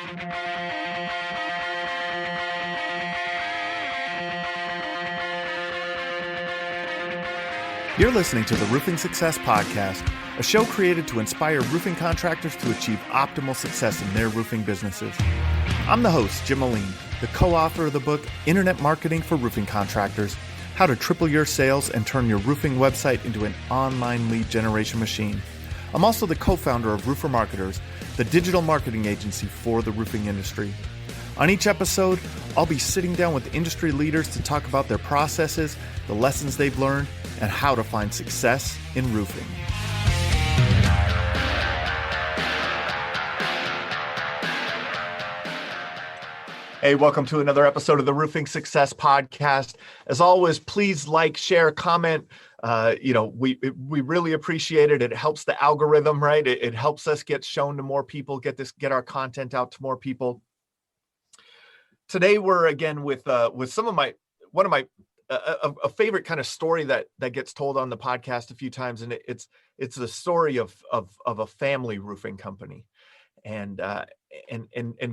You're listening to the Roofing Success Podcast, a show created to inspire roofing contractors to achieve optimal success in their roofing businesses. I'm the host, Jim Moline, the co-author of the book, Internet Marketing for Roofing Contractors, How to Triple Your Sales and Turn Your Roofing Website into an Online Lead Generation Machine. I'm also the co-founder of Roofer Marketers, the digital marketing agency for the roofing industry. On each episode, I'll be sitting down with industry leaders to talk about their processes, the lessons they've learned, and how to find success in roofing. Hey, welcome to another episode of the Roofing Success Podcast. As always, please like, share, comment. We really appreciate it. It helps the algorithm, right? It helps us get shown to more people, get our content out to more people. Today, we're again with one of my favorite kind of story that gets told on the podcast a few times, and it's the story of a family roofing company, and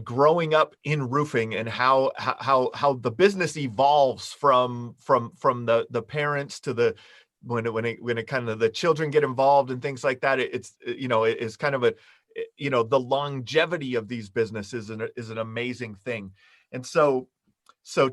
growing up in roofing, and how the business evolves from the parents to the when it kind of the children get involved and things like that. It's kind of the longevity of these businesses is an amazing thing. And so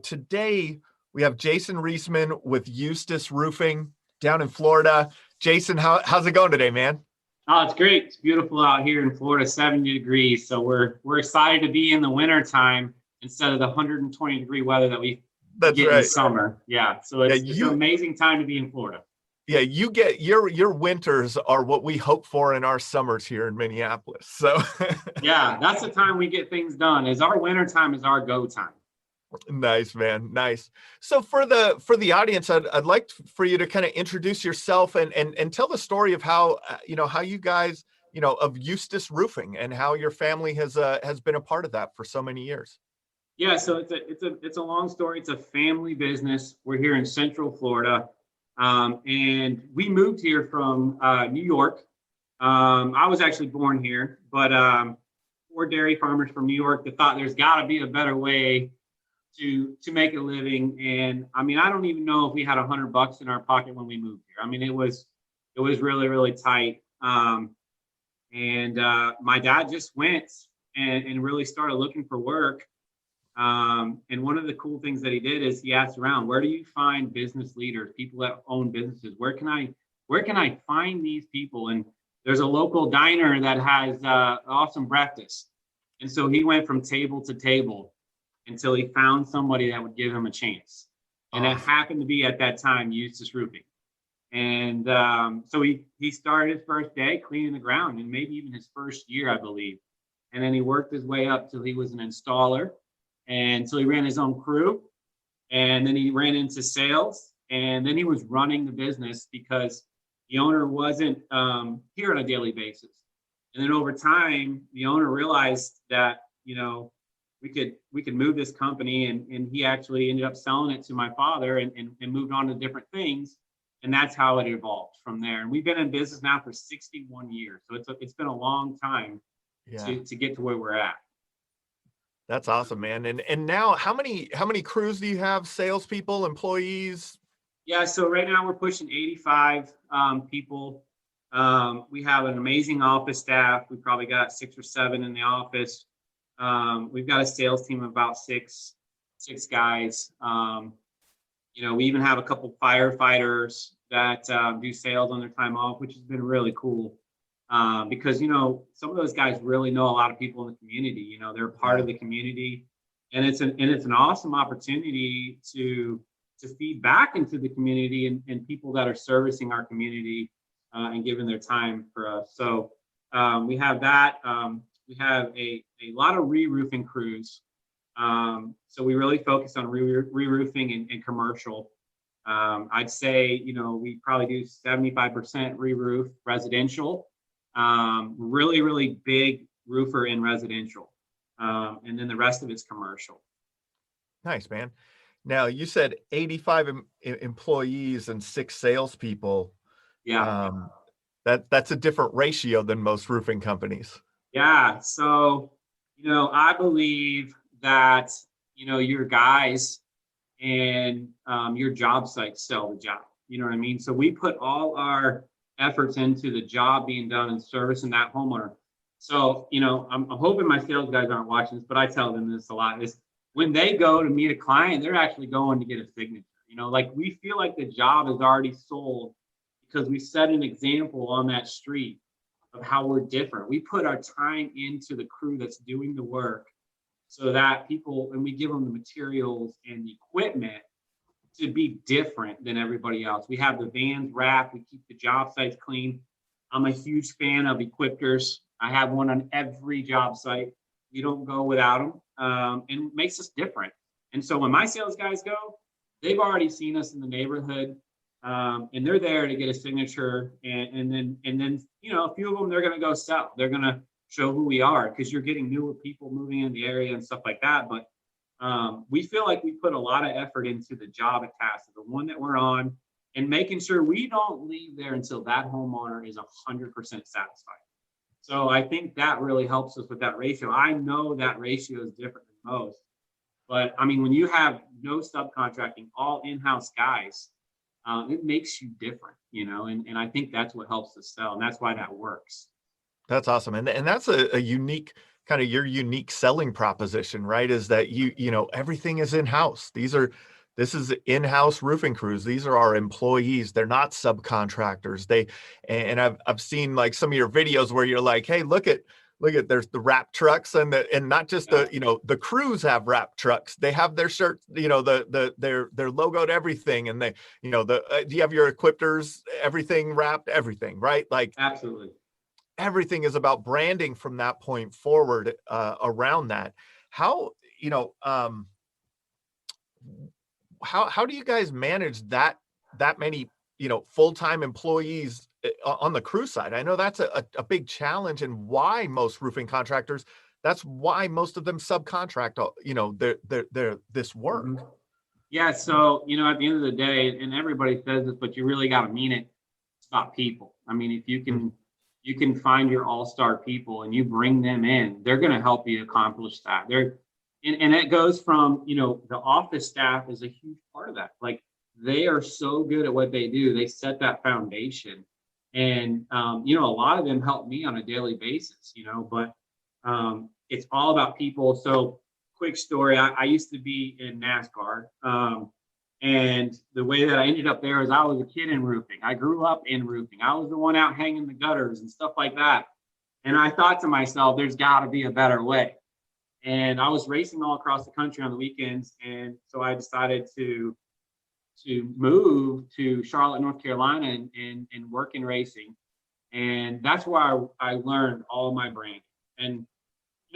today we have Jason Reisman with Eustis Roofing down in Florida. Jason, how's it going today, man? Oh, it's great. It's beautiful out here in Florida, 70 degrees. So we're excited to be in the winter time instead of the 120-degree weather that we get in the summer. Yeah. So it's an amazing time to be in Florida. Yeah, you get your winters are what we hope for in our summers here in Minneapolis. So yeah, that's the time we get things done. Is our winter time is our go time. Nice, man. Nice. So for the audience, I'd like for you to kind of introduce yourself and tell the story of how you guys, of Eustis Roofing and how your family has been a part of that for so many years. Yeah. So it's a long story. It's a family business. We're here in Central Florida. And we moved here from New York. I was actually born here, but we're dairy farmers from New York that thought there's got to be a better way to make a living. And I mean, I don't even know if we had $100 in our pocket when we moved here. I mean, it was really, really tight. My dad just went and really started looking for work. And one of the cool things that he did is he asked around, where do you find business leaders, people that own businesses? Where can I find these people? And there's a local diner that has awesome breakfast. And so he went from table to table until he found somebody that would give him a chance. And that happened to be at that time, Eustis Roofing. And so he started his first day cleaning the ground, and maybe even his first year, I believe. And then he worked his way up till he was an installer. And so he ran his own crew, and then he ran into sales, and then he was running the business because the owner wasn't here on a daily basis. And then over time, the owner realized that, we could move this company, and he actually ended up selling it to my father and moved on to different things. And that's how it evolved from there. And we've been in business now for 61 years. So it's been a long time to get to where we're at. That's awesome, man. And now how many crews do you have? Salespeople, employees? Yeah. So right now we're pushing 85 people. We have an amazing office staff. We probably got 6 or 7 in the office. We've got a sales team of about six guys. We even have a couple firefighters that do sales on their time off, which has been really cool. Because, some of those guys really know a lot of people in the community. They're part of the community, and it's an awesome opportunity to feed back into the community and people that are servicing our community and giving their time for us. So we have that. We have a lot of re-roofing crews. So we really focus on re-roofing and commercial. I'd say, we probably do 75% re-roof residential. Really, really big roofer in residential. And then the rest of it's commercial. Nice, man. Now you said 85 employees and 6 salespeople. Yeah. That's a different ratio than most roofing companies. Yeah. So, I believe that, your guys and your job sites sell the job. You know what I mean? So we put all our efforts into the job being done and servicing that homeowner. So, I'm hoping my sales guys aren't watching this, but I tell them this a lot, is when they go to meet a client, they're actually going to get a signature. Like we feel like the job is already sold because we set an example on that street of how we're different. We put our time into the crew that's doing the work so that people, and we give them the materials and the equipment to be different than everybody else. We have the vans wrapped. We keep the job sites clean. I'm a huge fan of equipters. I have one on every job site. We don't go without them, and it makes us different. And so when my sales guys go, they've already seen us in the neighborhood, and they're there to get a signature. And then a few of them, they're going to go sell. They're going to show who we are, because you're getting newer people moving in the area and stuff like that. But we feel like we put a lot of effort into the job at task, the one that we're on, and making sure we don't leave there until that homeowner is 100% satisfied. So I think that really helps us with that ratio. I know that ratio is different than most, but I mean, when you have no subcontracting, all in-house guys, it makes you different, and I think that's what helps us sell, and that's why that works. That's awesome. And that's a unique kind of your unique selling proposition, right? Is that everything is in-house. This is in-house roofing crews. These are our employees. They're not subcontractors. And I've seen like some of your videos where you're like, hey, look at there's the wrap trucks and not just the crews have wrap trucks. They have their shirts, they're logoed everything. And do you have your equipters, everything wrapped, everything, right? Like absolutely. Everything is about branding from that point forward around that. How do you guys manage that many, full-time employees on the crew side? I know that's a big challenge, and why most roofing contractors, that's why most of them subcontract, their this work. Mm-hmm. Yeah. So, at the end of the day, and everybody says this, but you really got to mean it. It's about people. I mean, if you can find your all-star people and you bring them in, they're going to help you accomplish that. And it goes from, the office staff is a huge part of that. Like, they are so good at what they do. They set that foundation. And, a lot of them help me on a daily basis, but it's all about people. So quick story, I used to be in NASCAR. And the way that I ended up there is I was a kid in roofing. I grew up in roofing. I was the one out hanging the gutters and stuff like that. And I thought to myself, there's got to be a better way. And I was racing all across the country on the weekends. And so I decided to move to Charlotte, North Carolina and work in racing. And that's where I learned all of my branding. And,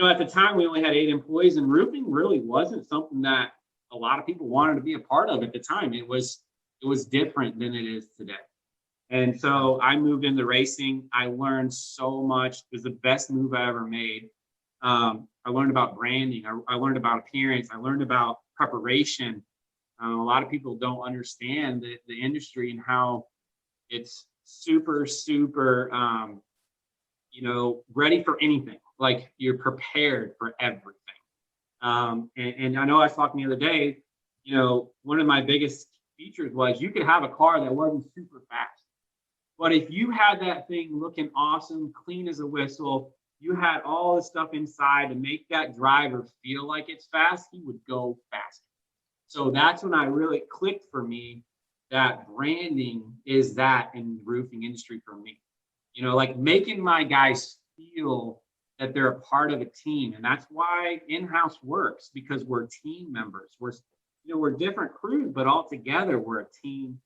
at the time we only had 8 employees, and roofing really wasn't something that a lot of people wanted to be a part of at the time. It was different than it is today. And so I moved into racing. I learned so much. It was the best move I ever made. I learned about branding. I learned about appearance. I learned about preparation. A lot of people don't understand the industry and how it's super, super, ready for anything. Like, you're prepared for everything. And I know I was talking the other day, one of my biggest features was you could have a car that wasn't super fast. But if you had that thing looking awesome, clean as a whistle, you had all the stuff inside to make that driver feel like it's fast, he would go faster. So that's when I really clicked for me that branding is that in the roofing industry for me. Like making my guys feel that they're a part of a team. And that's why in-house works, because we're team members. We're different crews, but all together we're a team.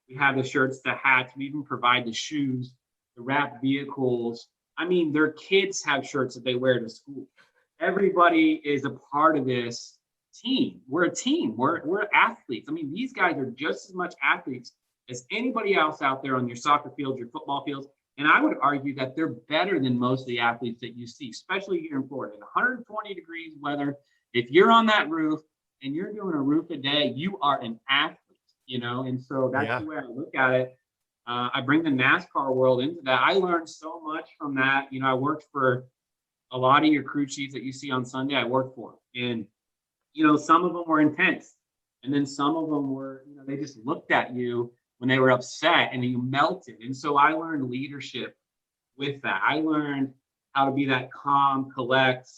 We have the shirts, the hats, we even provide the shoes, the wrapped vehicles. I mean, their kids have shirts that they wear to school. Everybody is a part of this team. We're a team. We're athletes. I mean, these guys are just as much athletes as anybody else out there on your soccer fields, your football fields. And I would argue that they're better than most of the athletes that you see, especially here in Florida. In 120 degrees weather, if you're on that roof and you're doing a roof a day, you are an athlete, And so that's the way I look at it. I bring the NASCAR world into that. I learned so much from that. I worked for a lot of your crew chiefs that you see on Sunday, I worked for. And, some of them were intense. And then some of them were, they just looked at you when they were upset and you melted. And so I learned leadership with that. I learned how to be that calm, collect,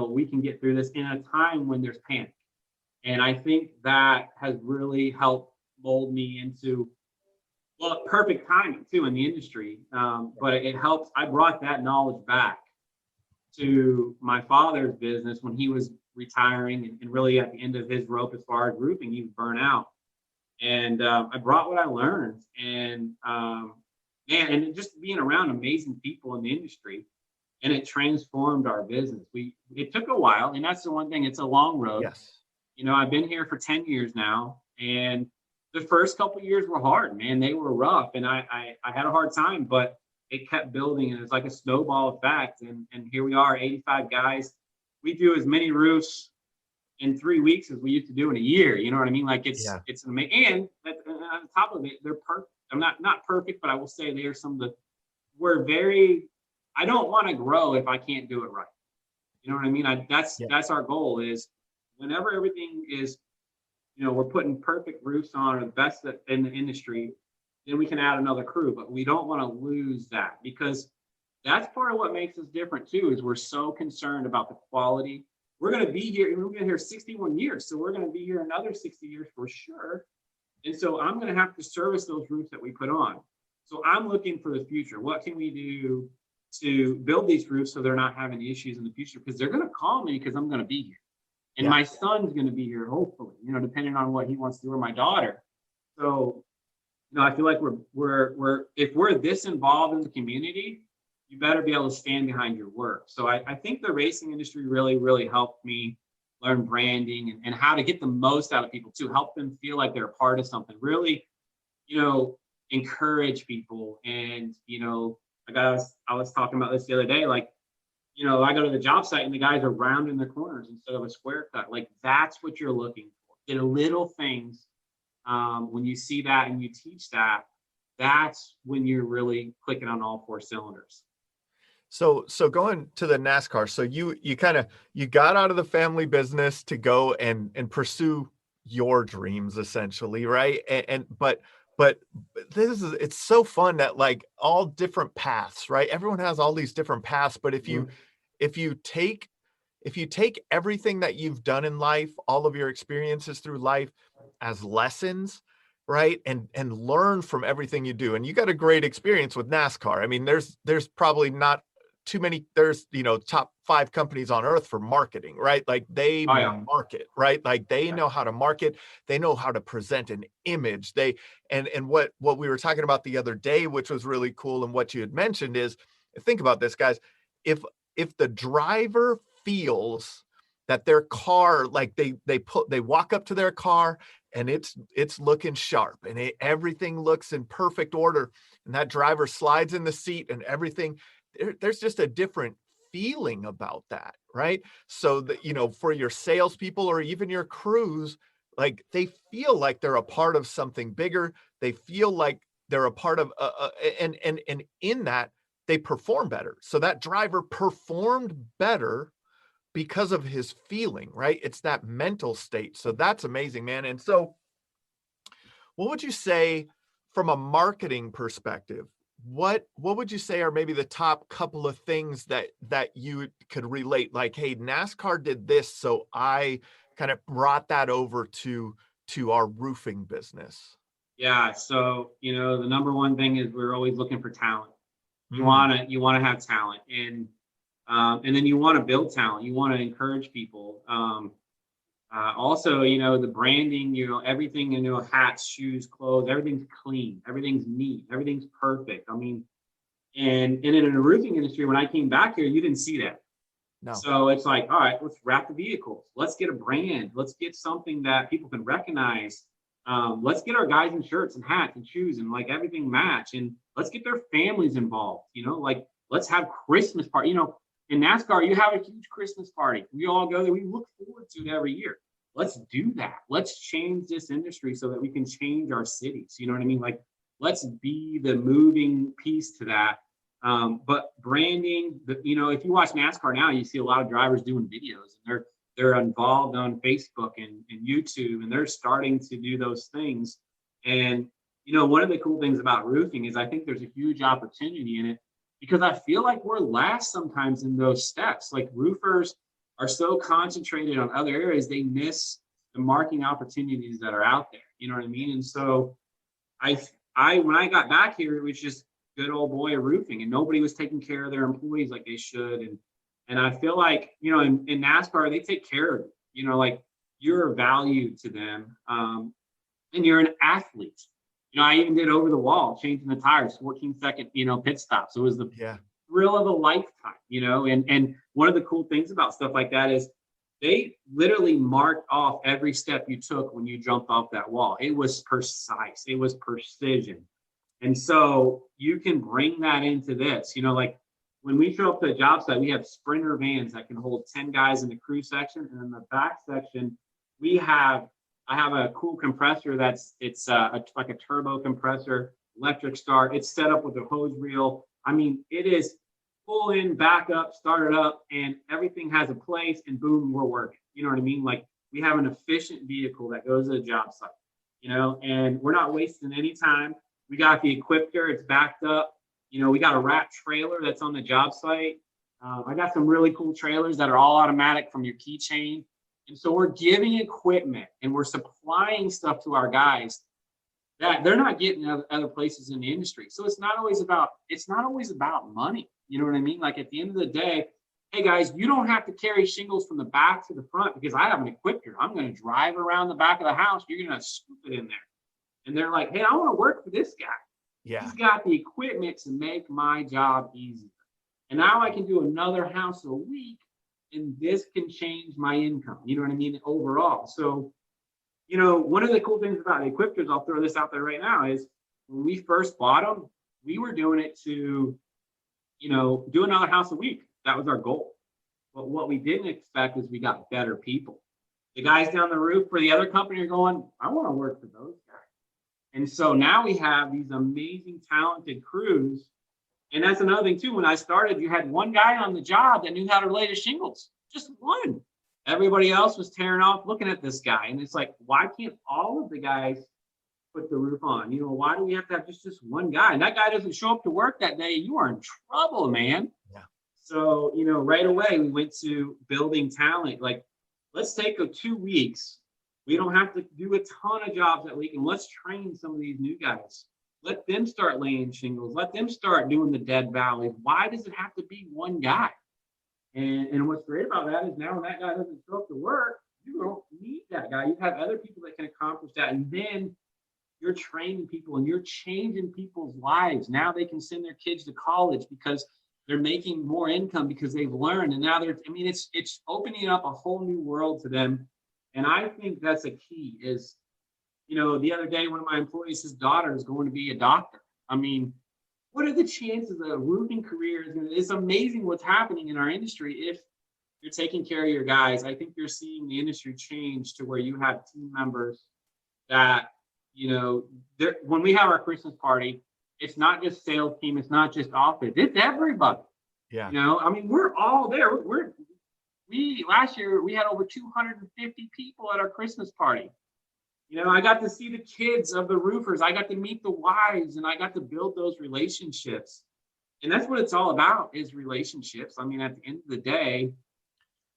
we can get through this in a time when there's panic. And I think that has really helped mold me into, well, perfect timing too in the industry. But it helps. I brought that knowledge back to my father's business when he was retiring and really at the end of his rope as far as roofing. He was burnt out. And I brought what I learned. And man, and just being around amazing people in the industry, and it transformed our business. It took a while, and that's the one thing, it's a long road. Yes. I've been here for 10 years now, and the first couple of years were hard, man. They were rough, and I had a hard time, but it kept building, and it's like a snowball effect. And here we are, 85 guys. We do as many roofs in 3 weeks as we used to do in a year. You know what I mean? Like it's amazing. And on top of it, they're perfect. I'm not perfect, but I will say they are some of the. I don't want to grow if I can't do it right. You know what I mean? That's our goal is whenever everything is, we're putting perfect roofs on or the best in the industry, then we can add another crew. But we don't want to lose that, because that's part of what makes us different too, is we're so concerned about the quality. We're going to be here, and we've been here 61 years. So we're going to be here another 60 years for sure. And so I'm going to have to service those roofs that we put on. So I'm looking for the future. What can we do to build these roofs so they're not having issues in the future? Because they're going to call me because I'm going to be here. And my son's going to be here, hopefully, depending on what he wants to do, or my daughter. So, I feel like if we're this involved in the community, you better be able to stand behind your work. So I think the racing industry really, really helped me learn branding and how to get the most out of people too, help them feel like they're a part of something, really, encourage people. And, I was talking about this the other day, like, I go to the job site and the guys are rounding the corners instead of a square cut. Like, that's what you're looking for. The little things, when you see that and you teach that, that's when you're really clicking on all four cylinders. So going to the NASCAR, so you got out of the family business to go and pursue your dreams, essentially, right? But it's so fun that, like, all different paths, right? Everyone has all these different paths, but if you take everything that you've done in life, all of your experiences through life as lessons, right? And learn from everything you do. And you got a great experience with NASCAR. I mean, there's probably not too many, there's, top 5 companies on earth for marketing, right? Like they market, right? Like they know how to market. They know how to present an image. And what we were talking about the other day, which was really cool, and what you had mentioned is, think about this, guys. If the driver feels that their car, like they walk up to their car and it's looking sharp and everything looks in perfect order, and that driver slides in the seat and everything, there's just a different feeling about that, right? So that, for your salespeople or even your crews, like they feel like they're a part of something bigger. They feel like they're a part of, and in that they perform better. So that driver performed better because of his feeling, right? It's that mental state. So that's amazing, man. And so what would you say from a marketing perspective? What would you say are maybe the top couple of things that you could relate? Like, hey, NASCAR did this, so I kind of brought that over to our roofing business. Yeah. So, the number one thing is we're always looking for talent. You want to have talent, and then you want to build talent. You want to encourage people. Also, the branding, everything, hats, shoes, clothes, everything's clean, everything's neat, everything's perfect. I mean, and in the roofing industry, when I came back here, you didn't see that. No. So it's like, all right, let's wrap the vehicles. Let's get a brand. Let's get something that people can recognize. Let's get our guys in shirts and hats and shoes and like everything match. And let's get their families involved, like let's have Christmas party. In NASCAR, you have a huge Christmas party. We all go there. We look forward to it every year. Let's do that. Let's change this industry so that we can change our cities. You know what I mean? Like, let's be the moving piece to that. But branding, if you watch NASCAR now, you see a lot of drivers doing videos, and they're involved on Facebook and YouTube, and they're starting to do those things. And one of the cool things about roofing is I think there's a huge opportunity in it, because I feel like we're last sometimes in those steps. Like, roofers are so concentrated on other areas, they miss the marketing opportunities that are out there. You know what I mean? And so I when I got back here, it was just good old boy roofing, and nobody was taking care of their employees like they should. And I feel like, in NASCAR, they take care of you. Like, you're a value to them, and you're an athlete. I even did over the wall, changing the tires, 14-second, pit stop. So it was the thrill of a lifetime, and one of the cool things about stuff like that is they literally marked off every step you took when you jumped off that wall. It was precise. It was precision. And so you can bring that into this, like when we show up to a job site, we have Sprinter vans that can hold 10 guys in the crew section. And in the back section, I have a cool compressor it's like a turbo compressor, electric start. It's set up with a hose reel. I mean, it is pull in, back up, start it up, and everything has a place, and boom, we're working. You know what I mean? Like, we have an efficient vehicle that goes to the job site, and we're not wasting any time. We got the Equipter, it's backed up. We got a wrap trailer that's on the job site. I got some really cool trailers that are all automatic from your keychain. And so we're giving equipment and we're supplying stuff to our guys that they're not getting other places in the industry. So it's not always about money. You know what I mean? Like, at the end of the day, hey guys, you don't have to carry shingles from the back to the front because I have an Equipter. I'm going to drive around the back of the house. You're going to scoop it in there. And they're like, hey, I want to work for this guy. Yeah. He's got the equipment to make my job easier. And now I can do another house a week, and this can change my income. You know what I mean? Overall. So, one of the cool things about the Equipters, I'll throw this out there right now, is when we first bought them, we were doing it to, do another house a week. That was our goal. But what we didn't expect is we got better people. The guys down the roof for the other company are going, I want to work for those guys. And so now we have these amazing, talented crews. And that's another thing too. When I started, you had one guy on the job that knew how to lay the shingles, just one. Everybody else was tearing off looking at this guy. And it's like, why can't all of the guys put the roof on? Why do we have to have just one guy? And that guy doesn't show up to work that day, you are in trouble, man. Yeah. So, right away we went to building talent. Like, let's take 2 weeks. We don't have to do a ton of jobs that week, and let's train some of these new guys. Let them start laying shingles. Let them start doing the dead valleys. Why does it have to be one guy? And what's great about that is now when that guy doesn't show up to work, you don't need that guy. You have other people that can accomplish that. And then you're training people and you're changing people's lives. Now they can send their kids to college because they're making more income because they've learned. And now it's opening up a whole new world to them. And I think that's a key is, the other day, one of my employees, his daughter is going to be a doctor. I mean, what are the chances of a roofing career? It's amazing what's happening in our industry. If you're taking care of your guys, I think you're seeing the industry change to where you have team members that, when we have our Christmas party, it's not just sales team, it's not just office, it's everybody. Yeah. I mean, we're all there. Last year we had over 250 people at our Christmas party. I got to see the kids of the roofers. I got to meet the wives, and I got to build those relationships. And that's what it's all about, is relationships. I mean, at the end of the day,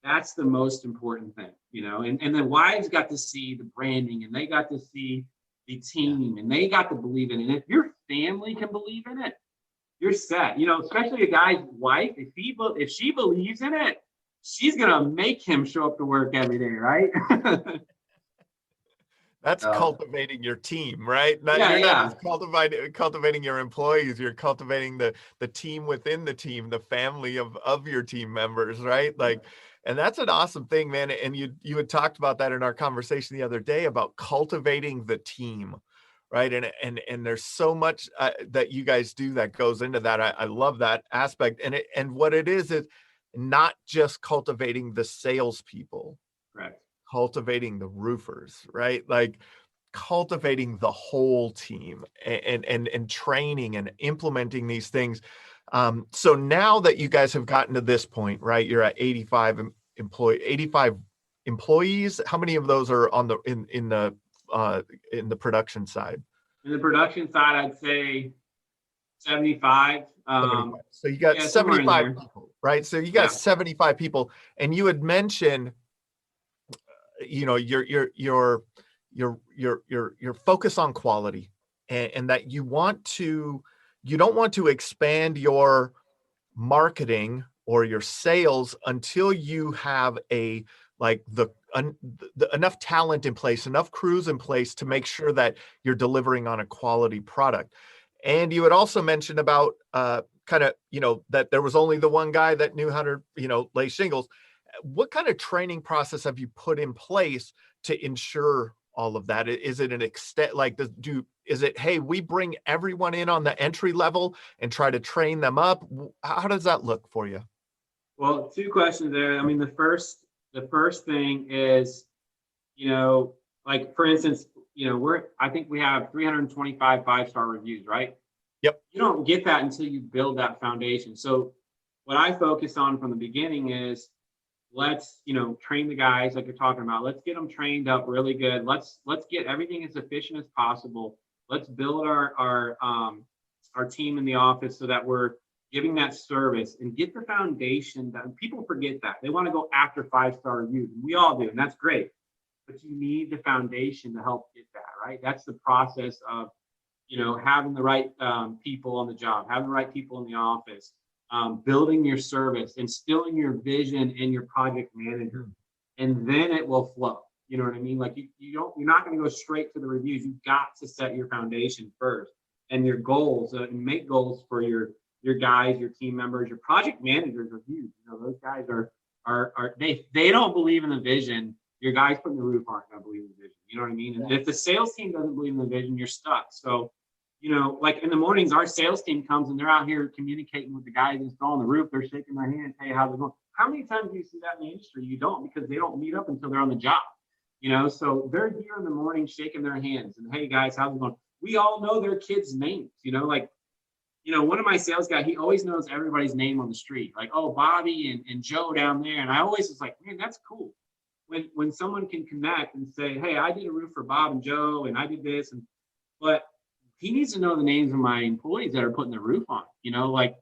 that's the most important thing, and the wives got to see the branding, and they got to see the team, and they got to believe in it. And if your family can believe in it, you're set. Especially a guy's wife, if she believes in it, she's going to make him show up to work every day, right? That's cultivating your team, right? You're not just cultivating your employees. You're cultivating the team within the team, the family of your team members, right? Like, and that's an awesome thing, man. And you had talked about that in our conversation the other day about cultivating the team, right? And there's so much that you guys do that goes into that. I love that aspect. And what it is not just cultivating the salespeople, right? Cultivating the roofers, right? Like cultivating the whole team and training and implementing these things. So now that you guys have gotten to this point, right? You're at 85 employees. How many of those are on the in the production side? In the production side, I'd say 75. 75. So you got Yeah, somewhere in 75 there. people, right? So you got Yeah. 75 people, and you had mentioned, you know, your focus on quality, and that you don't want to expand your marketing or your sales until you have a like the enough talent in place, enough crews in place to make sure that you're delivering on a quality product. And you had also mentioned about kind of, you know, that there was only the one guy that knew how to, you know, lay shingles. What kind of training process have you put in place to ensure all of that? Is it an extent like is it, hey, we bring everyone in on the entry level and try to train them up? How does that look for you? Well, two questions there. I mean, the first thing is, you know, like for instance, you know, I think we have 325 5-star reviews, right? Yep. You don't get that until you build that foundation. So what I focus on from the beginning is let's, you know, train the guys like you're talking about. Let's get them trained up really good. Let's get everything as efficient as possible. Let's build our team in the office so that we're giving that service and get the foundation done. People forget that. They want to go after 5-star reviews. And we all do, and that's great. But you need the foundation to help get that, right? That's the process of, you know, having the right people on the job, having the right people in the office, building your service, instilling your vision in your project manager, and then it will flow. You know what I mean? Like you're not going to go straight to the reviews. You've got to set your foundation first and your goals and make goals for your guys, your team members, your project managers are huge. You know, those guys are they don't believe in the vision. Your guys putting the roof aren't going to believe in the vision. You know what I mean? And if the sales team doesn't believe in the vision, you're stuck. So, you know, like in the mornings, our sales team comes and they're out here communicating with the guys installing the roof. They're shaking their hands, hey, how's it going? How many times do you see that in the industry? You don't, because they don't meet up until they're on the job. You know, so they're here in the morning shaking their hands and, hey, guys, how's it going? We all know their kids' names, you know, like, you know, one of my sales guys, he always knows everybody's name on the street, like, oh, Bobby and Joe down there. And I always was like, man, that's cool. When someone can connect and say, hey, I did a roof for Bob and Joe and I did this, but he needs to know the names of my employees that are putting the roof on, you know, like,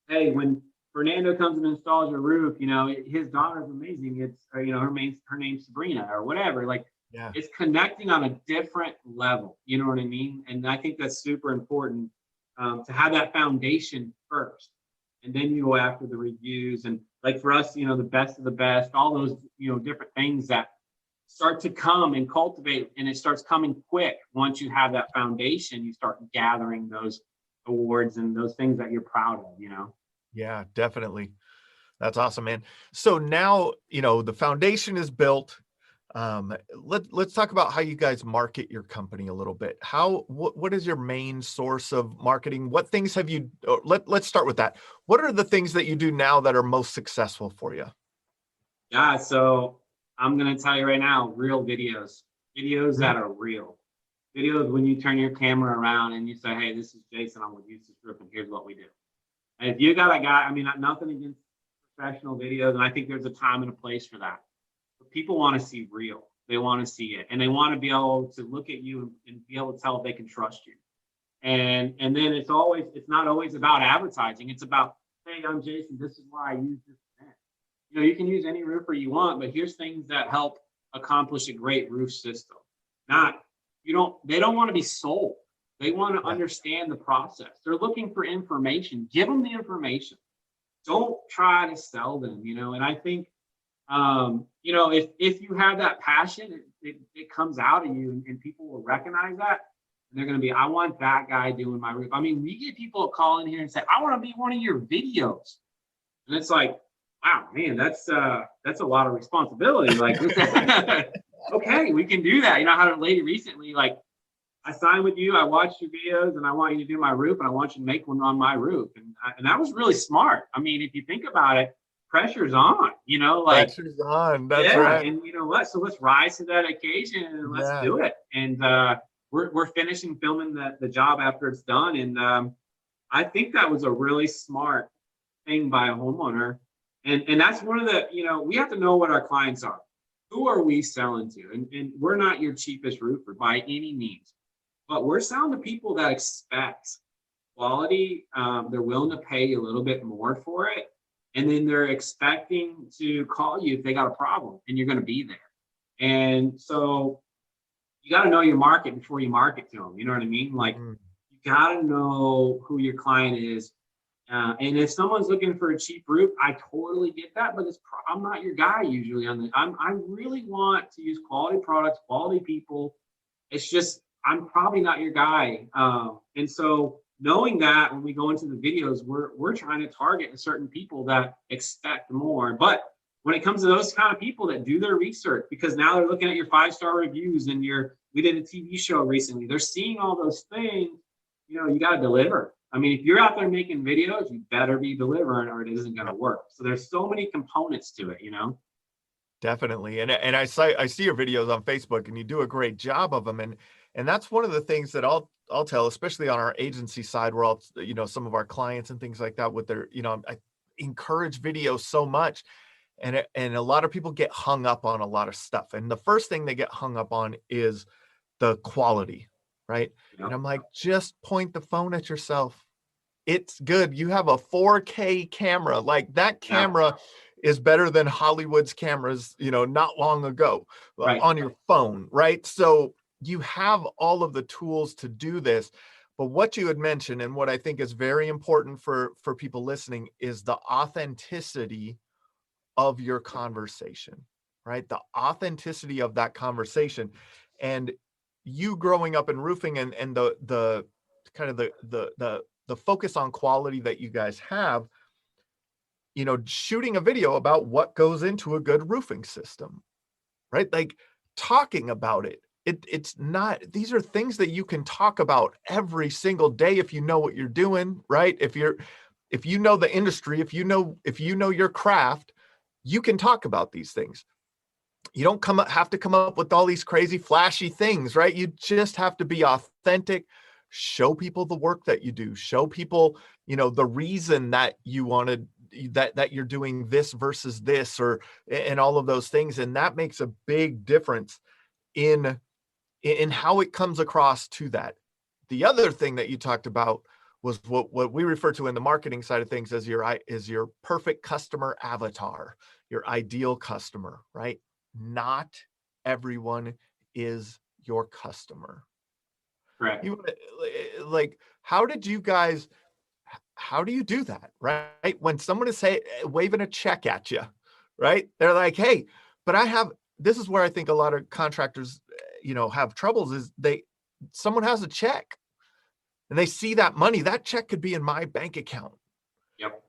hey, when Fernando comes and installs your roof, you know, his daughter's amazing. It's, you know, her name's Sabrina or whatever. Like, yeah, it's connecting on a different level. You know what I mean? And I think that's super important to have that foundation first. And then you go after the reviews. And like for us, you know, the best of the best, all those, you know, different things that start to come and cultivate, and it starts coming quick. Once you have that foundation, you start gathering those awards and those things that you're proud of, you know? Yeah, definitely. That's awesome, man. So now, you know, the foundation is built. Let's talk about how you guys market your company a little bit. What is your main source of marketing? What things have you, let's start with that. What are the things that you do now that are most successful for you? Yeah, so I'm going to tell you right now, real videos that are real. Videos when you turn your camera around and you say, hey, this is Jason, I'm with Uses Group, and here's what we do. And if you got a guy, I mean, nothing against professional videos, and I think there's a time and a place for that. But people want to see real. They want to see it, and they want to be able to look at you and be able to tell if they can trust you. And then it's not always about advertising. It's about, hey, I'm Jason. This is why I use this event. You know, you can use any roofer you want, but here's things that help accomplish a great roof system. They don't want to be sold. They want to understand the process. They're looking for information. Give them the information. Don't try to sell them, you know. And I think, you know, if you have that passion, it comes out of you, and people will recognize that. And they're going to be, I want that guy doing my roof. I mean, we get people call in here and say, I want to be one of your videos. And it's like, wow, man, that's a lot of responsibility. Like, okay, we can do that. You know, I had a lady recently, like, I signed with you, I watched your videos, and I want you to do my roof, and I want you to make one on my roof. And that was really smart. I mean, if you think about it, pressure's on, you know, like pressure's on. That's right. And you know what? So let's rise to that occasion and let's do it. And we're finishing filming the job after it's done. And I think that was a really smart thing by a homeowner. And that's one of the, we have to know what our clients are. Who are we selling to? And we're not your cheapest roofer by any means, but we're selling to people that expect quality. They're willing to pay a little bit more for it. And then they're expecting to call you if they got a problem and you're going to be there. And so you got to know your market before you market to them. You know what I mean? Like, you got to know who your client is. And if someone's looking for a cheap roof, I totally get that, but I'm not your guy usually I really want to use quality products, quality people. It's just, I'm probably not your guy. And so knowing that when we go into the videos, we're trying to target certain people that expect more. But when it comes to those kind of people that do their research, because now they're looking at your 5-star reviews and we did a TV show recently, they're seeing all those things, you got to deliver. I mean, if you're out there making videos, you better be delivering or it isn't going to work. So there's so many components to it, Definitely. And I see your videos on Facebook and you do a great job of them. And that's one of the things that I'll tell, especially on our agency side, where some of our clients and things like that with their, I encourage videos so much. And a lot of people get hung up on a lot of stuff. And the first thing they get hung up on is the quality, right? Yep. And I'm like, just point the phone at yourself. It's good. You have a 4K camera. Like that camera is better than Hollywood's cameras, not long ago on your phone, right? So you have all of the tools to do this. But what you had mentioned and what I think is very important for people listening is the authenticity of your conversation, right? The authenticity of that conversation. And you growing up in roofing and the kind of the focus on quality that you guys have, shooting a video about what goes into a good roofing system, right? Like talking about it. It's not, these are things that you can talk about every single day if you know what you're doing, right? If you know the industry, if you know your craft, you can talk about these things. You don't have to come up with all these crazy flashy things, right? You just have to be authentic, show people the work that you do, show people, the reason that you wanted that you're doing this versus this and all of those things. And that makes a big difference in how it comes across to that. The other thing that you talked about was what we refer to in the marketing side of things as your perfect customer avatar, your ideal customer, right? Not everyone is your customer. Right. How do you do that, right? When someone is waving a check at you, right? They're like, hey, but this is where I think a lot of contractors, have troubles is someone has a check and they see that money, that check could be in my bank account. Yep.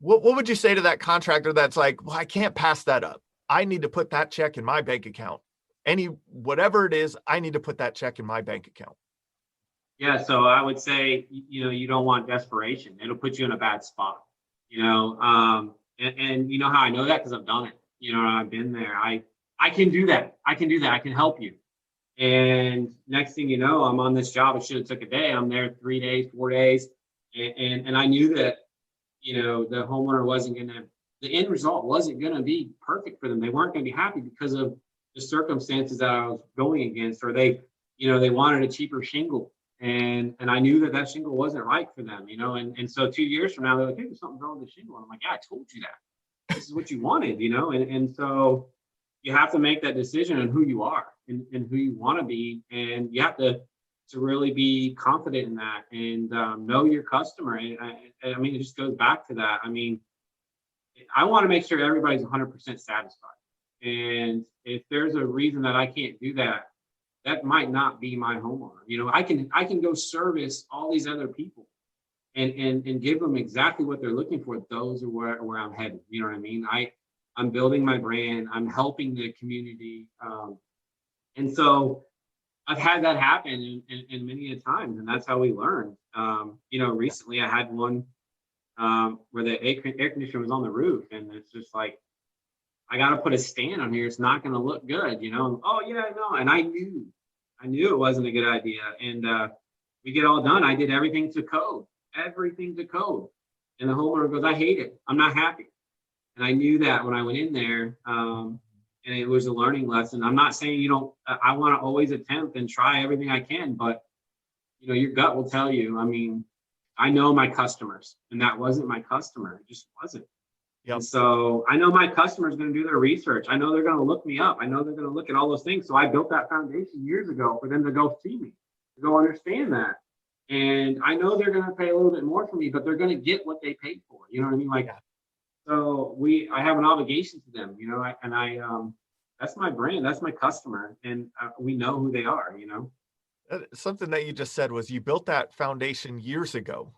What would you say to that contractor that's like, well, I can't pass that up. I need to put that check in my bank account. Whatever it is, I need to put that check in my bank account. Yeah. So I would say, you don't want desperation. It'll put you in a bad spot, and you know how I know that? Because I've done it. I've been there. I can do that. I can help you. And next thing you know, I'm on this job. It should have took a day. I'm there 3 days, 4 days. And I knew that, the homeowner the end result wasn't going to be perfect for them. They weren't going to be happy because of the circumstances that I was going against, or they wanted a cheaper shingle. And I knew that shingle wasn't right for them, and so 2 years from now, they're like, hey, there's something wrong with the shingle. And I'm like, yeah, I told you that. This is what you wanted, and so you have to make that decision on who you are and who you want to be. And you have to really be confident in that and know your customer. And I mean, it just goes back to that. I mean, I want to make sure everybody's 100% satisfied. And if there's a reason that I can't do that, that might not be my homeowner. I can go service all these other people and give them exactly what they're looking for. Those are where I'm headed. You know what I mean? I'm building my brand. I'm helping the community. And so I've had that happen in many a times, and that's how we learn. Recently I had one where the air conditioner was on the roof, and it's just like, I got to put a stand on here. It's not going to look good, Oh yeah, no. And I knew it wasn't a good idea. And we get all done. I did everything to code. everything's a code. And the homeowner goes, I hate it. I'm not happy. And I knew that when I went in there, and it was a learning lesson. I'm not saying you don't, I want to always attempt and try everything I can, but your gut will tell you. I mean, I know my customers, and that wasn't my customer. It just wasn't. Yep. And so I know my customer is going to do their research. I know they're going to look me up. I know they're going to look at all those things. So I built that foundation years ago for them to go see me, to go understand that. And I know they're going to pay a little bit more for me, but they're going to get what they paid for. You know what I mean? Like, Yeah. So I have an obligation to them, that's my brand, that's my customer, and we know who they are, Something that you just said was you built that foundation years ago,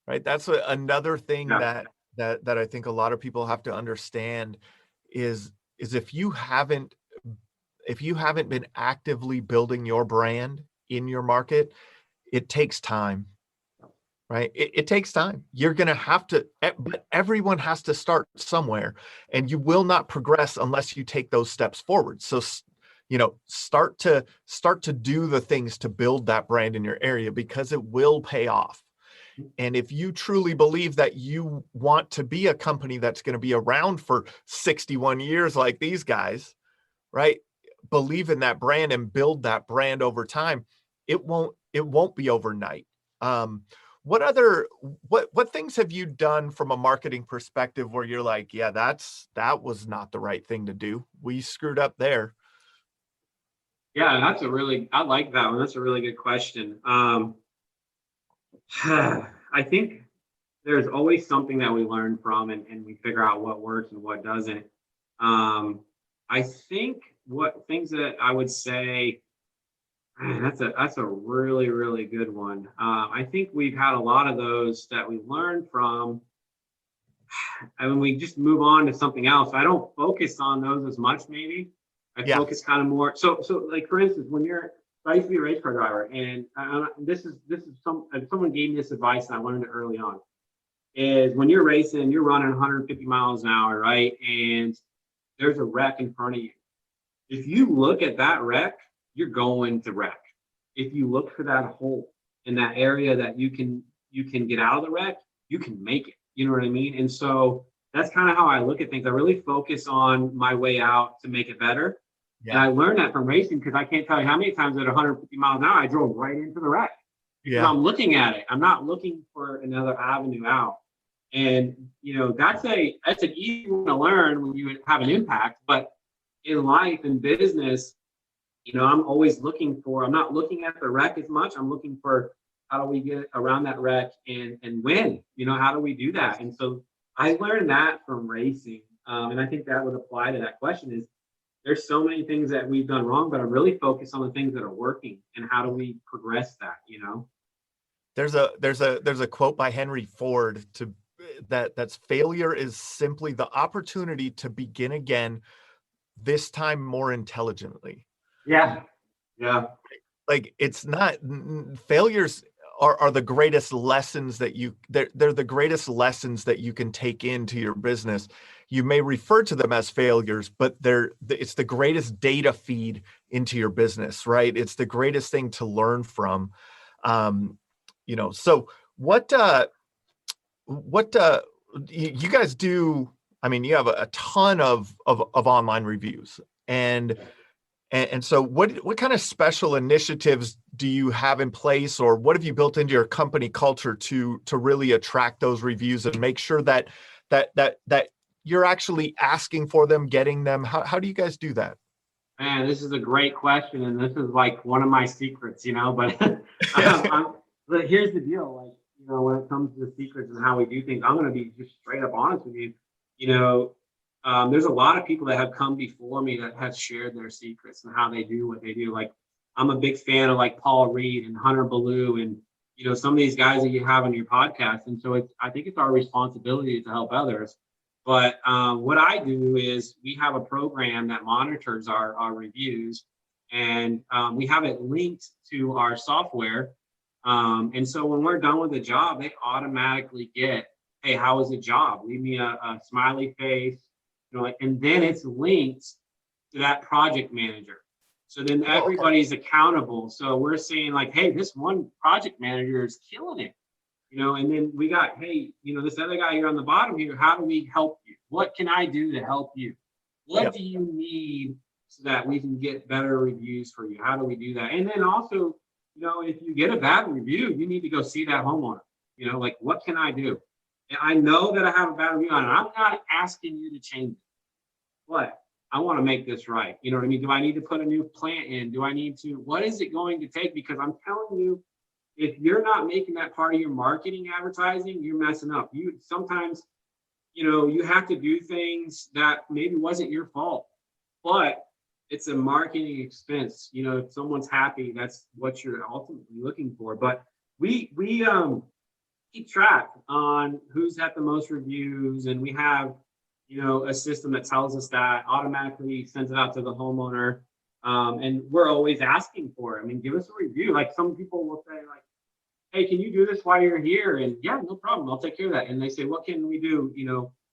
right? That's another thing Yeah. that I think a lot of people have to understand is if you haven't been actively building your brand in your market, it takes time. Right? It takes time. You're going to have to, but everyone has to start somewhere, and you will not progress unless you take those steps forward. So, start to do the things to build that brand in your area, because it will pay off. And if you truly believe that you want to be a company that's going to be around for 61 years like these guys, right? Believe in that brand and build that brand over time. It won't be overnight. What things have you done from a marketing perspective where you're like, yeah, that was not the right thing to do. We screwed up there. Yeah, I like that one. That's a really good question. I think there's always something that we learn from, and we figure out what works and what doesn't. I think what things that I would say, man, that's a really, really good one. I think we've had a lot of those that we learned from, and we just move on to something else. I don't focus on those as much, maybe. I focus kind of more. So like for instance, I used to be a race car driver, and this is someone gave me this advice, and I learned it early on. Is when you're racing, you're running 150 miles an hour, right? And there's a wreck in front of you. If you look at that wreck, you're going to wreck. If you look for that hole in that area that you can get out of the wreck, you can make it. You know what I mean? And so that's kind of how I look at things. I really focus on my way out to make it better. Yeah. And I learned that from racing, because I can't tell you how many times at 150 miles an hour I drove right into the wreck. Because I'm looking at it. I'm not looking for another avenue out. And that's an easy one to learn when you have an impact. But in life and business, I'm always I'm not looking at the wreck as much. I'm looking for how do we get around that wreck and win? How do we do that? And so I learned that from racing. And I think that would apply to that question is there's so many things that we've done wrong, but I'm really focused on the things that are working and how do we progress that, There's a quote by Henry Ford that's failure is simply the opportunity to begin again, this time more intelligently. Yeah. Like it's not, failures are the greatest lessons they're the greatest lessons that you can take into your business. You may refer to them as failures, but it's the greatest data feed into your business, right? It's the greatest thing to learn from. So what you guys do? I mean, you have a ton of online reviews, and so what kind of special initiatives do you have in place, or what have you built into your company culture to really attract those reviews and make sure that you're actually asking for them, getting them? How do you guys do that? Man, this is a great question, and this is like one of my secrets, but but here's the deal, like, when it comes to the secrets and how we do things, I'm going to be just straight up honest with you. There's a lot of people that have come before me that have shared their secrets and how they do what they do. Like, I'm a big fan of like Paul Reed and Hunter Ballou and, some of these guys that you have on your podcast. And so I think it's our responsibility to help others. But what I do is we have a program that monitors our reviews, and we have it linked to our software. And so when we're done with the job, they automatically get, hey, how was the job? Leave me a smiley face, and then it's linked to that project manager. So then everybody's accountable. So we're saying like, hey, this one project manager is killing it. And then we got, hey, this other guy here on the bottom here, how do we help you? What can I do to help you? What do you need so that we can get better reviews for you? How do we do that? And then also, if you get a bad review, you need to go see that homeowner. Like, what can I do? And I know that I have a bad review on it. I'm not asking you to change it, but I want to make this right. You know what I mean? Do I need to put a new plant in? Do I need to, what is it going to take? Because I'm telling you, if you're not making that part of your marketing advertising, you're messing up. You sometimes, you have to do things that maybe wasn't your fault, but it's a marketing expense. If someone's happy, that's what you're ultimately looking for. But we keep track on who's had the most reviews, and we have, a system that tells us that, automatically sends it out to the homeowner. And we're always asking for it. I mean, give us a review. Like, some people will say, like, hey, can you do this while you're here? And yeah, no problem. I'll take care of that. And they say, what can we do?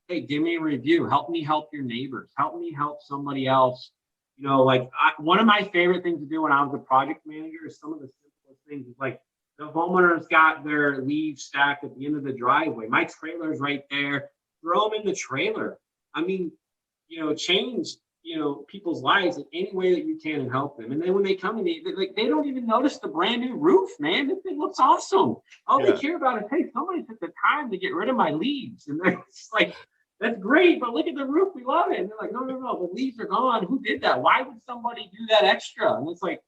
Hey, give me a review. Help me help your neighbors. Help me help somebody else. One of my favorite things to do when I was a project manager is some of the simplest things. Is like, the homeowner's got their leaves stacked at the end of the driveway. My trailer's right there. Throw them in the trailer. I mean, change, people's lives in any way that you can and help them. And then when they come to me, they don't even notice the brand new roof, man. This thing looks awesome. All they care about is, hey, somebody took the time to get rid of my leaves. And they're just like, that's great, but look at the roof. We love it. And they're like, no, the leaves are gone. Who did that? Why would somebody do that extra? And it's like,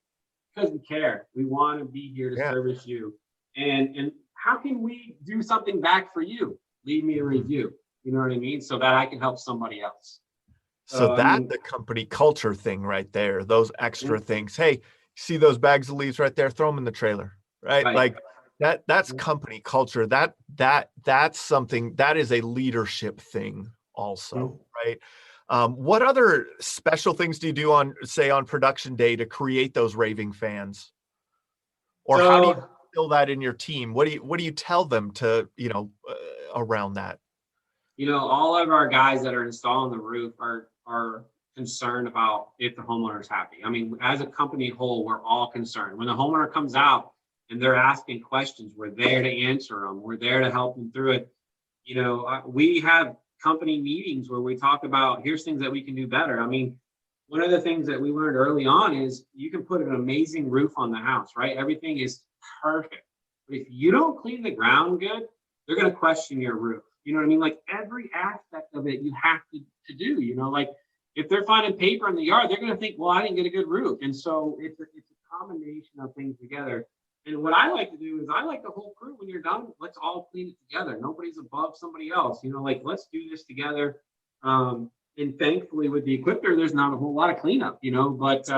because we care. We want to be here to service you. And how can we do something back for you? Leave me a review. You know what I mean? So that I can help somebody else. So the company culture thing right there, those extra things. Hey, see those bags of leaves right there? Throw them in the trailer, right? Like that's company culture. That's something that is a leadership thing also, right? What other special things do you do on production day to create those raving fans? Or how do you fill that in your team? What do you tell them to, around that? All of our guys that are installing the roof are concerned about if the homeowner is happy. I mean, as a company whole, we're all concerned. When the homeowner comes out and they're asking questions, we're there to answer them. We're there to help them through it. We have company meetings where we talk about, here's things that we can do better. I mean, one of the things that we learned early on is you can put an amazing roof on the house, right? Everything is perfect. But if you don't clean the ground good, they're going to question your roof. You know what I mean? Like, every aspect of it you have to do, like, if they're finding paper in the yard, they're going to think, well, I didn't get a good roof. And so it's a combination of things together. And what I like to do is I like the whole crew, when you're done, let's all clean it together. Nobody's above somebody else, like, let's do this together. And thankfully with the equipment, there's not a whole lot of cleanup, but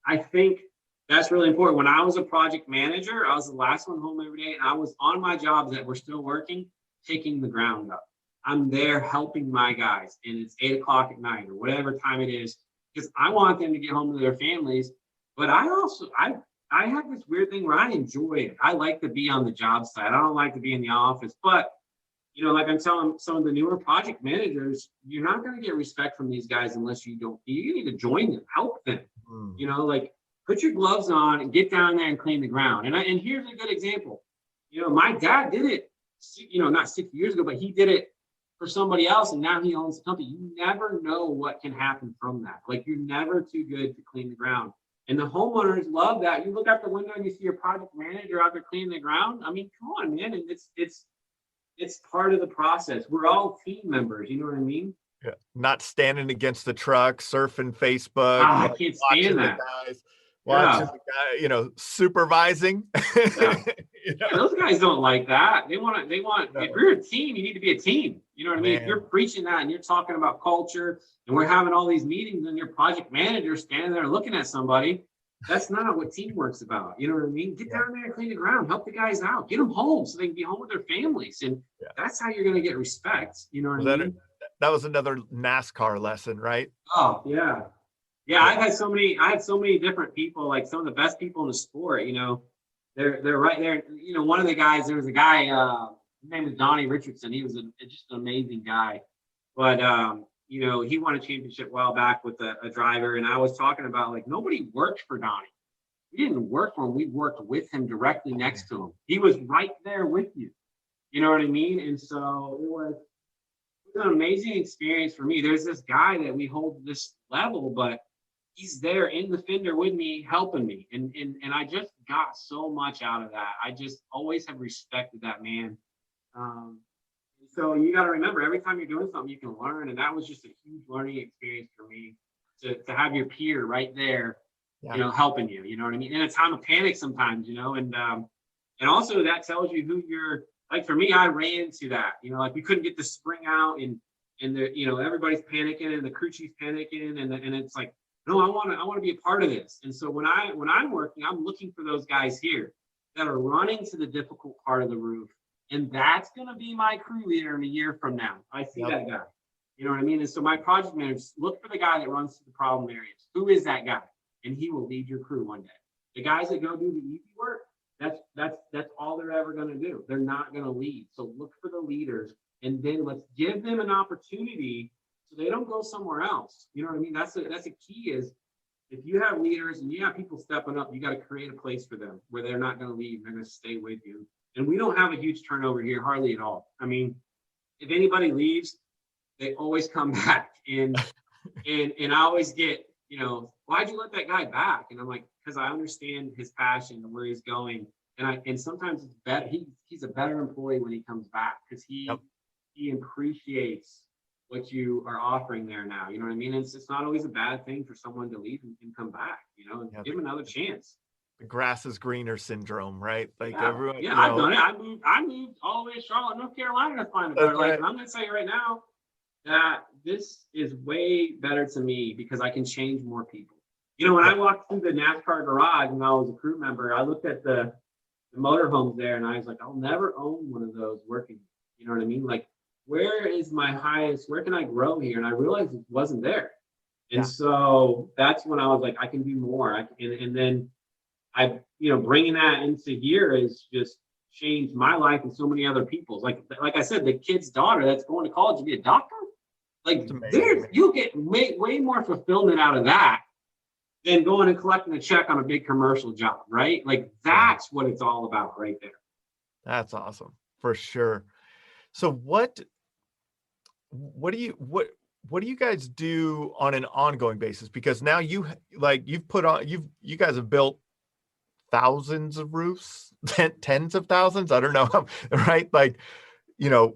I think that's really important. When I was a project manager, I was the last one home every day, and I was on my jobs that were still working, taking the ground up. I'm there helping my guys, and it's 8:00 at night or whatever time it is, because I want them to get home to their families. But I have this weird thing where I enjoy it. I like to be on the job site. I don't like to be in the office. But, like I'm telling some of the newer project managers, you're not going to get respect from these guys unless you need to join them, help them. Like, put your gloves on and get down there and clean the ground. And here's a good example. My dad did it, not 60 years ago, but he did it for somebody else, and now he owns the company. You never know what can happen from that. Like, you're never too good to clean the ground. And the homeowners love that. You look out the window and you see your project manager out there cleaning the ground. I mean, come on, man. And it's part of the process. We're all team members. You know what I mean? Yeah. Not standing against the truck, surfing Facebook. I can't stand that. Watching the guy, supervising. Those guys don't like that. They want. If you're a team, you need to be a team. You know what I mean? If you're preaching that and you're talking about culture, and we're having all these meetings, and your project manager standing there looking at somebody, that's not what teamwork's about. You know what I mean? Get down there and clean the ground. Help the guys out. Get them home so they can be home with their families, and that's how you're going to get respect. You know what I mean? That was another NASCAR lesson, right? Oh yeah. Yeah, I had so many different people, like some of the best people in the sport, they're right there. One of the guys, there was a guy, his name was Donnie Richardson. He was just an amazing guy. But, he won a championship a while back with a driver. And I was talking about, like, nobody worked for Donnie. we didn't work for him. We worked with him directly next to him. He was right there with you. You know what I mean? And so it was an amazing experience for me. There's this guy that we hold this level, but he's there in the fender with me, helping me. And I just got so much out of that. I just always have respected that man. So you got to remember, every time you're doing something, you can learn. And that was just a huge learning experience for me to have your peer right there, helping you, you know what I mean? In a time of panic sometimes, and also that tells you who you're, like for me, I ran to that, like we couldn't get the spring out and the, everybody's panicking and the crew chief's panicking and it's like, no, I want to be a part of this. And so when I'm working, I'm looking for those guys here that are running to the difficult part of the roof. And that's going to be my crew leader in a year from now. I see that guy. You know what I mean? And so my project managers look for the guy that runs to the problem areas. Who is that guy? And he will lead your crew one day. The guys that go do the easy work, that's all they're ever going to do. They're not going to lead. So look for the leaders, and then let's give them an opportunity so they don't go somewhere else. You know what I mean? That's a key is if you have leaders and you have people stepping up, you got to create a place for them where they're not going to leave. They're going to stay with you. And we don't have a huge turnover here, hardly at all. I mean, if anybody leaves, they always come back. And I always get, why'd you let that guy back? And I'm like, because I understand his passion and where he's going. And sometimes it's better. He's a better employee when he comes back because he appreciates what you are offering there now. You know what I mean? It's not always a bad thing for someone to leave and come back, and give him another chance. The grass is greener syndrome, right? Like everyone. Yeah, I've done it. I moved all the way to Charlotte, North Carolina to find a better life. And I'm going to tell you right now that this is way better to me because I can change more people. When I walked through the NASCAR garage when I was a crew member, I looked at the motorhomes there and I was like, I'll never own one of those working. You know what I mean? Like, where is my highest? Where can I grow here? And I realized it wasn't there. And so that's when I was like, I can do more. And then bringing that into here has just changed my life and so many other people's. Like I said, the kid's daughter that's going to college to be a doctor. Like you'll get way more fulfillment out of that than going and collecting a check on a big commercial job, right? Like that's what it's all about right there. That's awesome for sure. So what do you guys do on an ongoing basis? Because now you guys have built thousands of roofs, tens of thousands. I don't know. Right. Like,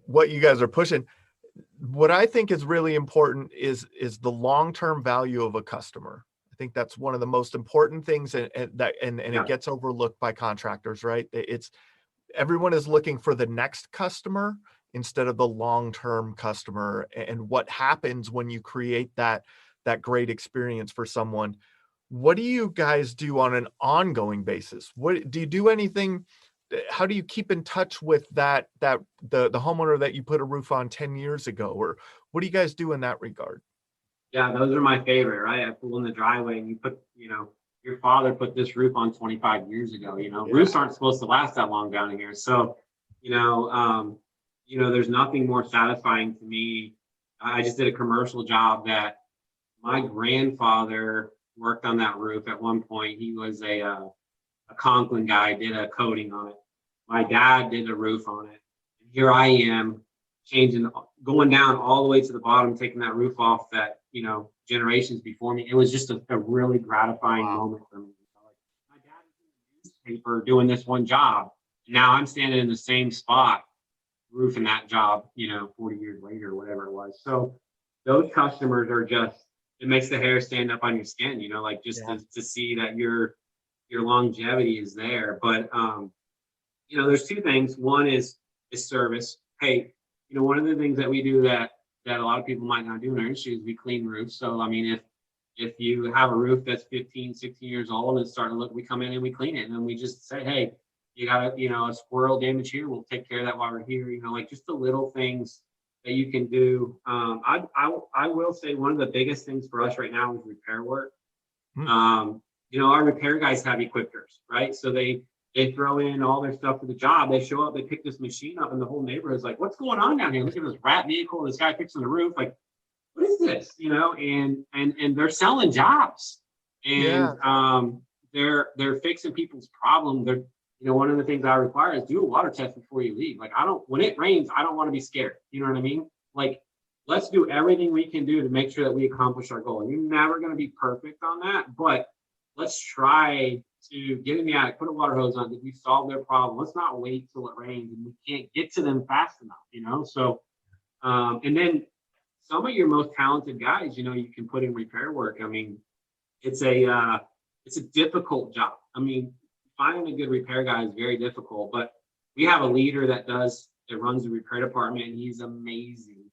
what you guys are pushing. What I think is really important is the long-term value of a customer. I think that's one of the most important things and it gets overlooked by contractors, right? Everyone is looking for the next customer instead of the long-term customer. And what happens when you create that great experience for someone. What do you guys do on an ongoing basis? What do you do anything? How do you keep in touch with the homeowner that you put a roof on 10 years ago? Or what do you guys do in that regard? Yeah, those are my favorite, right? I pull in the driveway and you put, your father put this roof on 25 years ago, roofs aren't supposed to last that long down here. So, there's nothing more satisfying to me. I just did a commercial job that my grandfather worked on that roof at one point. He was a Conklin guy, did a coating on it. My dad did a roof on it. And here I am going down all the way to the bottom, taking that roof off that, generations before me. It was just a really gratifying moment for me. My dad was in the newspaper doing this one job. Now I'm standing in the same spot, roofing that job, 40 years later, whatever it was. So those customers are it makes the hair stand up on your skin, to see that your longevity is there. But, there's two things. One is service. Hey, one of the things that we do that a lot of people might not do in our industry is we clean roofs. So, I mean, if you have a roof that's 15, 16 years old and it's starting to look, we come in and we clean it. And then we just say, hey, you got a squirrel damage here. We'll take care of that while we're here. Just the little things that you can do. I will say one of the biggest things for us right now is repair work. Our repair guys have equipers, right? So they throw in all their stuff for the job. They show up, they pick this machine up, and the whole neighborhood's like, what's going on down here? Look at this rat vehicle, this guy fixing the roof. Like, what is this? And they're selling jobs. And they're fixing people's problem. They're, one of the things I require is do a water test before you leave. Like, when it rains, I don't want to be scared. You know what I mean? Like, let's do everything we can do to make sure that we accomplish our goal. And you're never going to be perfect on that, but let's try to get in the attic, put a water hose on. Did we solve their problem? Let's not wait till it rains and we can't get to them fast enough, So, and then some of your most talented guys, you can put in repair work. I mean, it's a difficult job. I mean, finding a good repair guy is very difficult, but we have a leader that runs the repair department, and he's amazing.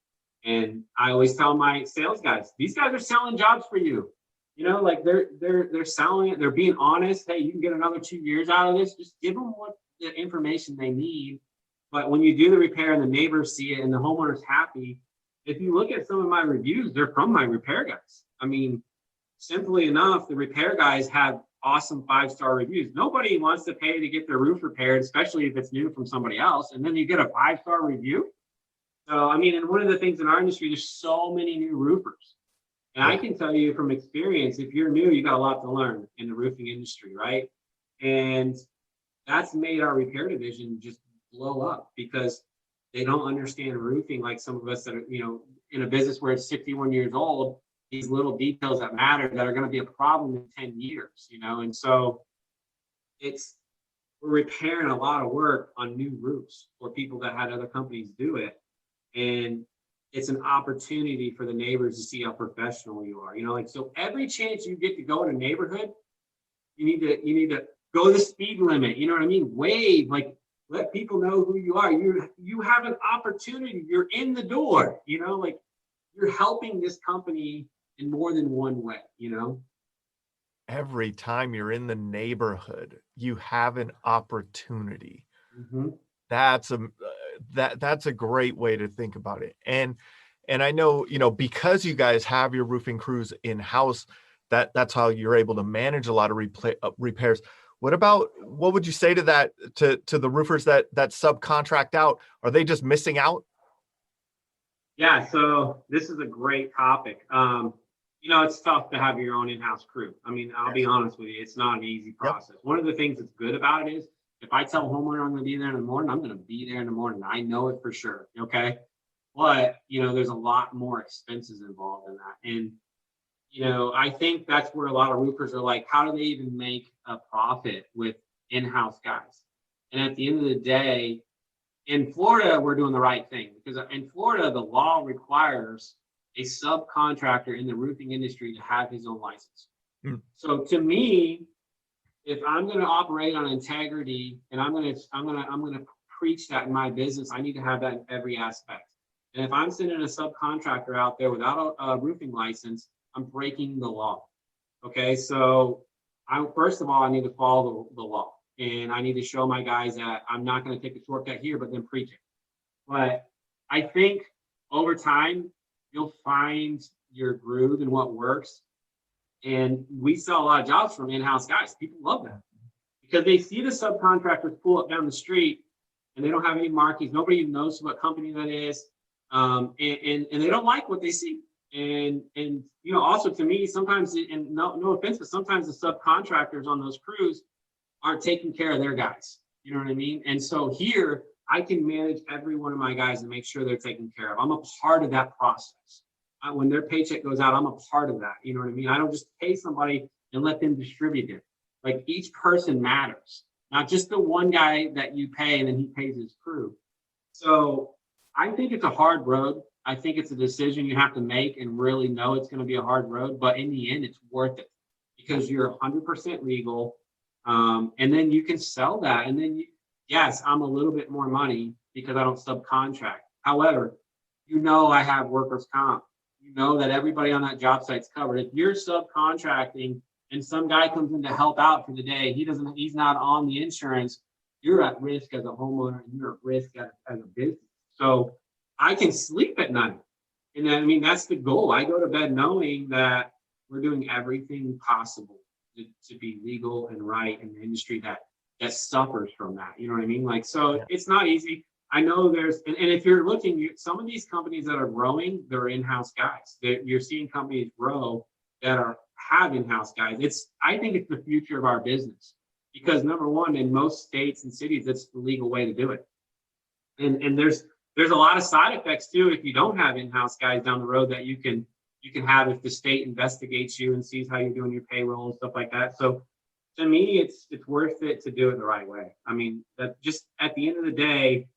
And I always tell my sales guys, these guys are selling jobs for you. Like they're selling it. They're being honest. Hey, you can get another 2 years out of this. Just give them what the information they need. But when you do the repair and the neighbors see it and the homeowner's happy, if you look at some of my reviews, they're from my repair guys. I mean, simply enough, the repair guys have awesome 5-star reviews. Nobody wants to pay to get their roof repaired, especially if it's new from somebody else. And then you get a 5-star review. So, I mean, and one of the things in our industry, there's so many new roofers. And I can tell you from experience, if you're new, you got a lot to learn in the roofing industry, right? And that's made our repair division just blow up because they don't understand roofing like some of us that are, in a business where it's 61 years old, these little details that matter that are going to be a problem in 10 years, And so we're repairing a lot of work on new roofs for people that had other companies do it. And it's an opportunity for the neighbors to see how professional you are. So every chance you get to go in a neighborhood, you need to go the speed limit. You know what I mean? Wave, like let people know who you are. You have an opportunity. You're in the door, like you're helping this company in more than one way, Every time you're in the neighborhood, you have an opportunity. Mm-hmm. That's a great way to think about it. And I know, because you guys have your roofing crews in-house, that's how you're able to manage a lot of repairs. What would you say to that, to the roofers that subcontract out? Are they just missing out? Yeah, so this is a great topic. It's tough to have your own in-house crew. I mean, I'll be honest with you, it's not an easy process. Yep. One of the things that's good about it is if I tell a homeowner I'm going to be there in the morning, I'm going to be there in the morning. I know it for sure. Okay. But, there's a lot more expenses involved in that. And, I think that's where a lot of roofers are like, how do they even make a profit with in-house guys? And at the end of the day, in Florida, we're doing the right thing because in Florida, the law requires a subcontractor in the roofing industry to have his own license. So to me, if I'm going to operate on integrity and I'm going to preach that in my business, I need to have that in every aspect. And if I'm sending a subcontractor out there without a roofing license, I'm breaking the law. Okay, so first of all, I need to follow the law, and I need to show my guys that I'm not going to take a shortcut here, but then preach it. But I think over time, you'll find your groove and what works. And we sell a lot of jobs from in-house guys. People love that because they see the subcontractors pull up down the street and they don't have any markings. Nobody knows what company that is. And they don't like what they see. And also to me, sometimes, and no offense, but sometimes the subcontractors on those crews aren't taking care of their guys. You know what I mean? And so here, I can manage every one of my guys and make sure they're taken care of. I'm a part of that process. When their paycheck goes out, I'm a part of that. You know what I mean? I don't just pay somebody and let them distribute it. Like each person matters, not just the one guy that you pay and then he pays his crew. So I think it's a hard road. I think it's a decision you have to make and really know it's going to be a hard road. But in the end, it's worth it because you're 100% legal. And then you can sell that. And then, yes, I'm a little bit more money because I don't subcontract. However, I have workers' comp. That everybody on that job site's covered. If you're subcontracting and some guy comes in to help out for the day, he's not on the insurance, you're at risk as a homeowner and you're at risk as a business. So I can sleep at night. And I mean, that's the goal. I go to bed knowing that we're doing everything possible to be legal and right in the industry that suffers from that. You know what I mean? Like, so It's not easy. I know and if you're looking, some of these companies that are growing, they're in-house guys. You're seeing companies grow that have in-house guys. I think it's the future of our business, because number one, in most states and cities, it's the legal way to do it. And there's a lot of side effects too if you don't have in-house guys down the road that you can have if the state investigates you and sees how you're doing your payroll and stuff like that. So to me, it's worth it to do it the right way. I mean, that just at the end of the day,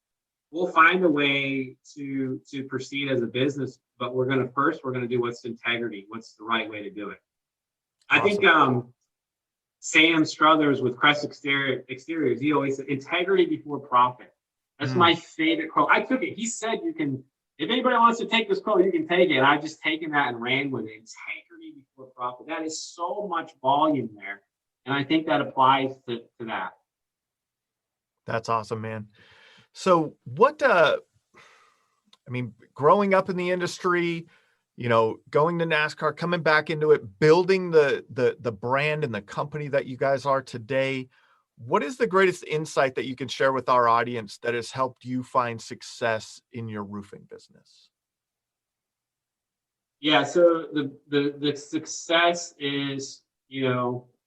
we'll find a way to proceed as a business, but we're going to do what's integrity, what's the right way to do it. Awesome. I think Sam Struthers with Crest Exteriors, he always said integrity before profit. That's my favorite quote. I took it. He said, you can, if anybody wants to take this quote, you can take it. And I've just taken that and ran with it. Integrity before profit. That is so much volume there. And I think that applies to that. That's awesome, man. So growing up in the industry, going to NASCAR, coming back into it, building the brand and the company that you guys are today, what is the greatest insight that you can share with our audience that has helped you find success in your roofing business? Yeah, so the success is,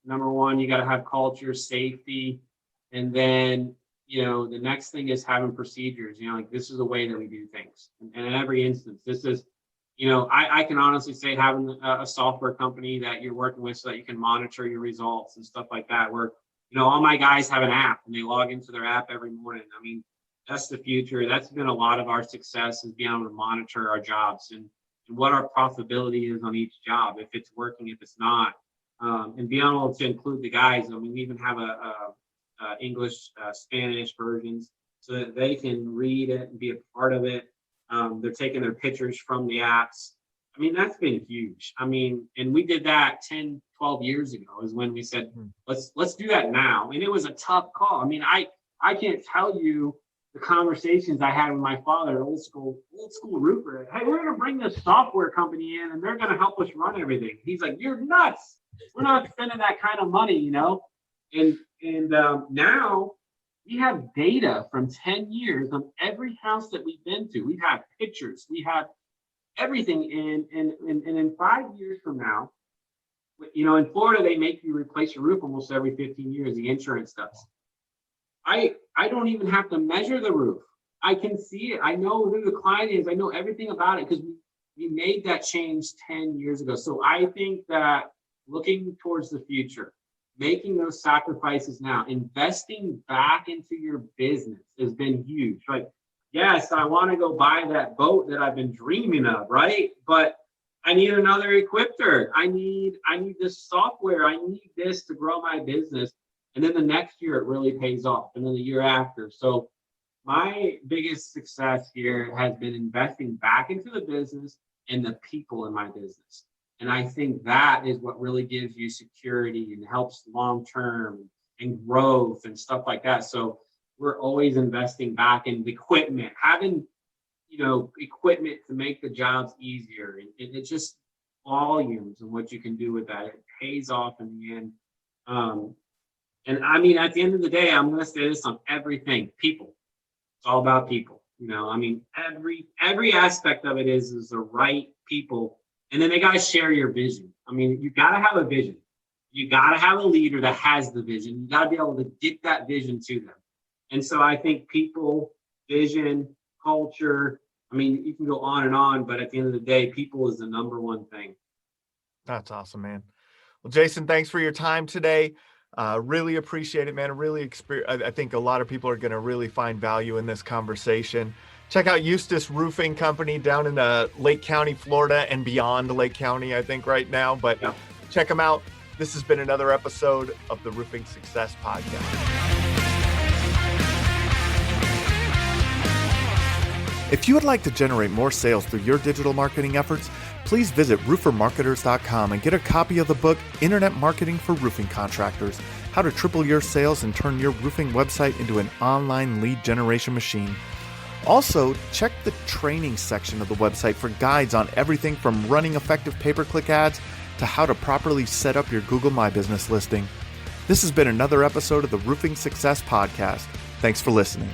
number one, you got to have culture, safety, and then, the next thing is having procedures. Like this is the way that we do things. And in every instance, this is, I can honestly say having a software company that you're working with so that you can monitor your results and stuff like that, where, all my guys have an app and they log into their app every morning. I mean, that's the future. That's been a lot of our success, is being able to monitor our jobs and what our profitability is on each job, if it's working, if it's not, and being able to include the guys. I mean, we even have a English, Spanish versions so that they can read it and be a part of it. They're taking their pictures from the apps. I mean, that's been huge. I mean, and we did that 10, 12 years ago is when we said, let's do that now. And it was a tough call. I mean, I can't tell you the conversations I had with my father, old school roofer. Hey, we're going to bring this software company in and they're going to help us run everything. He's like, you're nuts. We're not spending that kind of money, And now we have data from 10 years on every house that we've been to. We have pictures. We have everything. And in 5 years from now, in Florida, they make you replace your roof almost every 15 years. The insurance does. I don't even have to measure the roof. I can see it. I know who the client is. I know everything about it because we made that change 10 years ago. So I think that looking towards the future, making those sacrifices now, investing back into your business has been huge. Like, yes, I want to go buy that boat that I've been dreaming of, right? But I need another equipter. I need this software. I need this to grow my business. And then the next year it really pays off. And then the year after. So my biggest success here has been investing back into the business and the people in my business. And I think that is what really gives you security and helps long-term and growth and stuff like that. So we're always investing back in the equipment, having, equipment to make the jobs easier. And it's just volumes and what you can do with that. It pays off in the end. And I mean, at the end of the day, I'm going to say this on everything, people. It's all about people. Every aspect of it is the right people. And then they got to share your vision. I mean, you got to have a vision. You got to have a leader that has the vision. You got to be able to get that vision to them. And so I think people, vision, culture, I mean, you can go on, but at the end of the day, people is the number one thing. That's awesome, man. Well, Jason, thanks for your time today. Really appreciate it, man. I think a lot of people are going to really find value in this conversation. Check out Eustace Roofing Company down in Lake County, Florida, and beyond Lake County, I think, right now. But check them out. This has been another episode of the Roofing Success Podcast. If you would like to generate more sales through your digital marketing efforts, please visit roofermarketers.com and get a copy of the book, Internet Marketing for Roofing Contractors, How to Triple Your Sales and Turn Your Roofing Website into an Online Lead Generation Machine. Also, check the training section of the website for guides on everything from running effective pay-per-click ads to how to properly set up your Google My Business listing. This has been another episode of the Roofing Success Podcast. Thanks for listening.